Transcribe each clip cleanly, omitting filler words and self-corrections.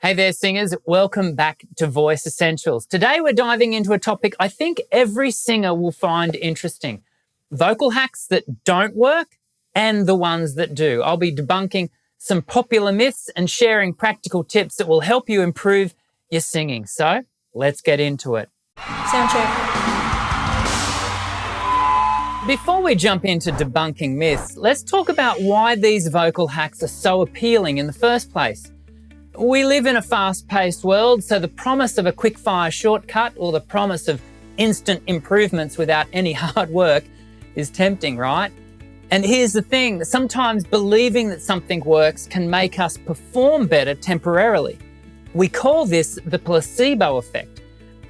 Hey there, singers. Welcome back to Voice Essentials. Today we're diving into a topic I think every singer will find interesting. Vocal hacks that don't work and the ones that do. I'll be debunking some popular myths and sharing practical tips that will help you improve your singing. So let's get into it. Sound check. Before we jump into debunking myths, let's talk about why these vocal hacks are so appealing in the first place. We live in a fast-paced world, so the promise of a quick-fire shortcut or the promise of instant improvements without any hard work is tempting, right? And here's the thing, sometimes believing that something works can make us perform better temporarily. We call this the placebo effect.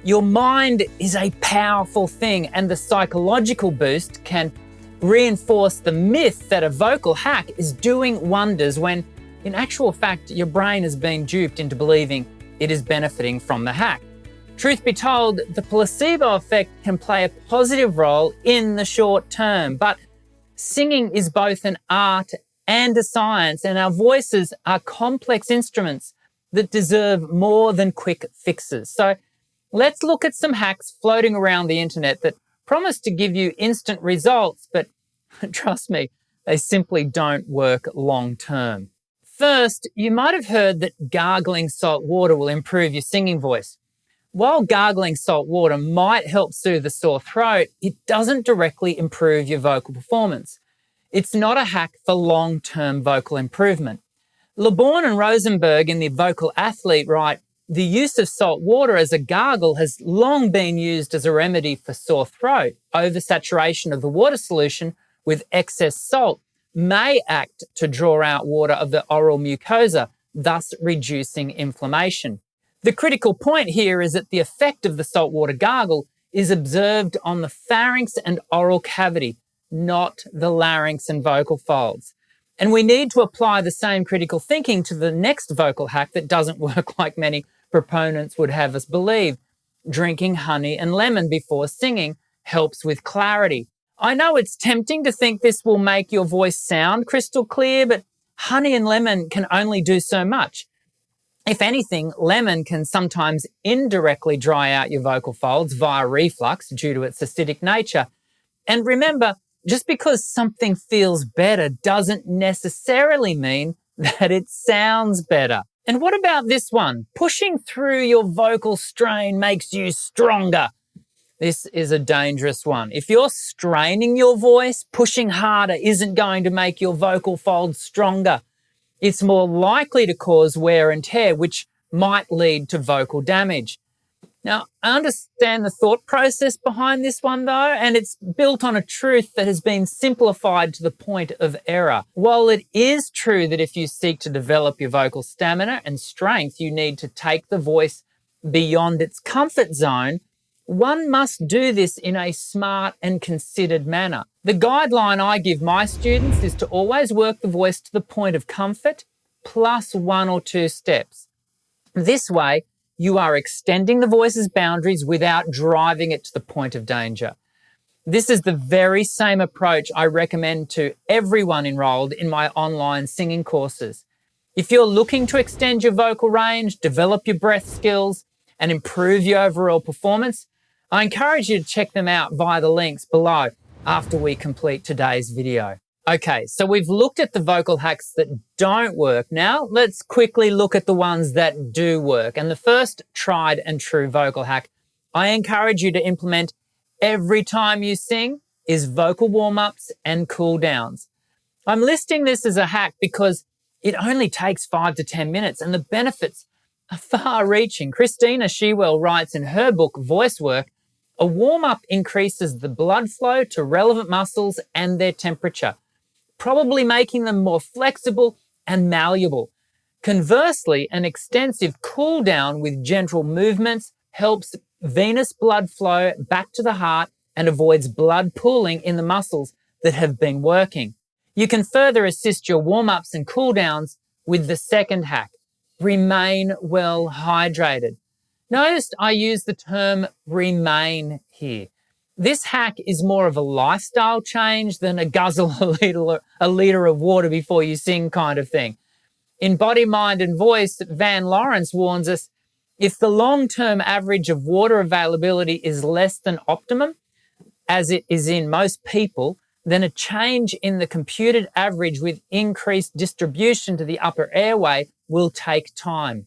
Your mind is a powerful thing, and the psychological boost can reinforce the myth that a vocal hack is doing wonders when in actual fact, your brain is being duped into believing it is benefiting from the hack. Truth be told, the placebo effect can play a positive role in the short term, but singing is both an art and a science, and our voices are complex instruments that deserve more than quick fixes. So let's look at some hacks floating around the internet that promise to give you instant results, but trust me, they simply don't work long term. First, you might have heard that gargling salt water will improve your singing voice. While gargling salt water might help soothe a sore throat, it doesn't directly improve your vocal performance. It's not a hack for long-term vocal improvement. Leborn and Rosenberg in The Vocal Athlete write, the use of salt water as a gargle has long been used as a remedy for sore throat. Oversaturation of the water solution with excess salt may act to draw out water of the oral mucosa, thus reducing inflammation. The critical point here is that the effect of the saltwater gargle is observed on the pharynx and oral cavity, not the larynx and vocal folds. And we need to apply the same critical thinking to the next vocal hack that doesn't work like many proponents would have us believe. Drinking honey and lemon before singing helps with clarity. I know it's tempting to think this will make your voice sound crystal clear, but honey and lemon can only do so much. If anything, lemon can sometimes indirectly dry out your vocal folds via reflux due to its acidic nature. And remember, just because something feels better doesn't necessarily mean that it sounds better. And what about this one? Pushing through your vocal strain makes you stronger. This is a dangerous one. If you're straining your voice, pushing harder isn't going to make your vocal folds stronger. It's more likely to cause wear and tear, which might lead to vocal damage. Now, I understand the thought process behind this one though, and it's built on a truth that has been simplified to the point of error. While it is true that if you seek to develop your vocal stamina and strength, you need to take the voice beyond its comfort zone, one must do this in a smart and considered manner. The guideline I give my students is to always work the voice to the point of comfort plus 1 or 2 steps. This way, you are extending the voice's boundaries without driving it to the point of danger. This is the very same approach I recommend to everyone enrolled in my online singing courses. If you're looking to extend your vocal range, develop your breath skills, and improve your overall performance, I encourage you to check them out via the links below after we complete today's video. Okay, so we've looked at the vocal hacks that don't work. Now let's quickly look at the ones that do work. And the first tried and true vocal hack I encourage you to implement every time you sing is vocal warm-ups and cool-downs. I'm listing this as a hack because it only takes 5 to 10 minutes and the benefits are far-reaching. Christina Shewell writes in her book, Voice Work, a warm-up increases the blood flow to relevant muscles and their temperature, probably making them more flexible and malleable. Conversely, an extensive cool-down with gentle movements helps venous blood flow back to the heart and avoids blood pooling in the muscles that have been working. You can further assist your warm-ups and cool-downs with the second hack, remain well hydrated. Notice I use the term remain here. This hack is more of a lifestyle change than a guzzle a liter of water before you sing kind of thing. In Body, Mind and Voice, Van Lawrence warns us, if the long-term average of water availability is less than optimum, as it is in most people, then a change in the computed average with increased distribution to the upper airway will take time.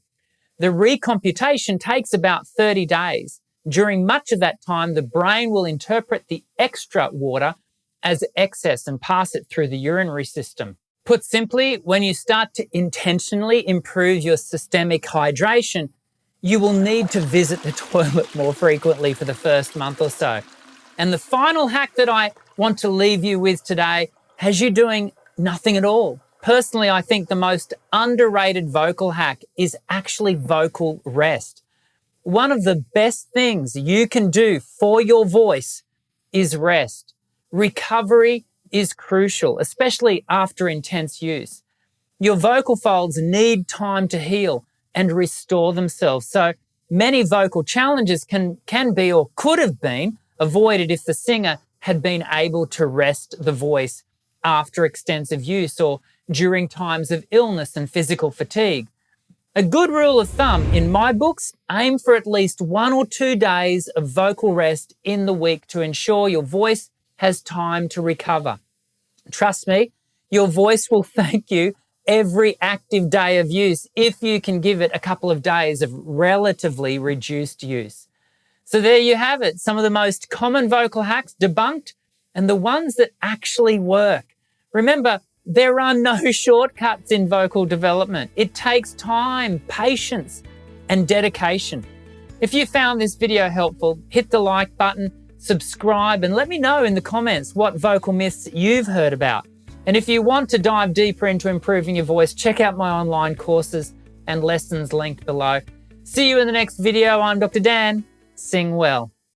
The recomputation takes about 30 days. During much of that time, the brain will interpret the extra water as excess and pass it through the urinary system. Put simply, when you start to intentionally improve your systemic hydration, you will need to visit the toilet more frequently for the first month or so. And the final hack that I want to leave you with today has you doing nothing at all. Personally, I think the most underrated vocal hack is actually vocal rest. One of the best things you can do for your voice is rest. Recovery is crucial, especially after intense use. Your vocal folds need time to heal and restore themselves. So many vocal challenges can be or could have been avoided if the singer had been able to rest the voice after extensive use or during times of illness and physical fatigue. A good rule of thumb in my books, aim for at least 1 or 2 days of vocal rest in the week to ensure your voice has time to recover. Trust me, your voice will thank you every active day of use if you can give it a couple of days of relatively reduced use. So there you have it, some of the most common vocal hacks debunked and the ones that actually work. Remember, there are no shortcuts in vocal development. It takes time, patience, and dedication. If you found this video helpful, hit the like button, subscribe, and let me know in the comments what vocal myths you've heard about. And if you want to dive deeper into improving your voice, check out my online courses and lessons linked below. See you in the next video. I'm Dr. Dan. Sing well.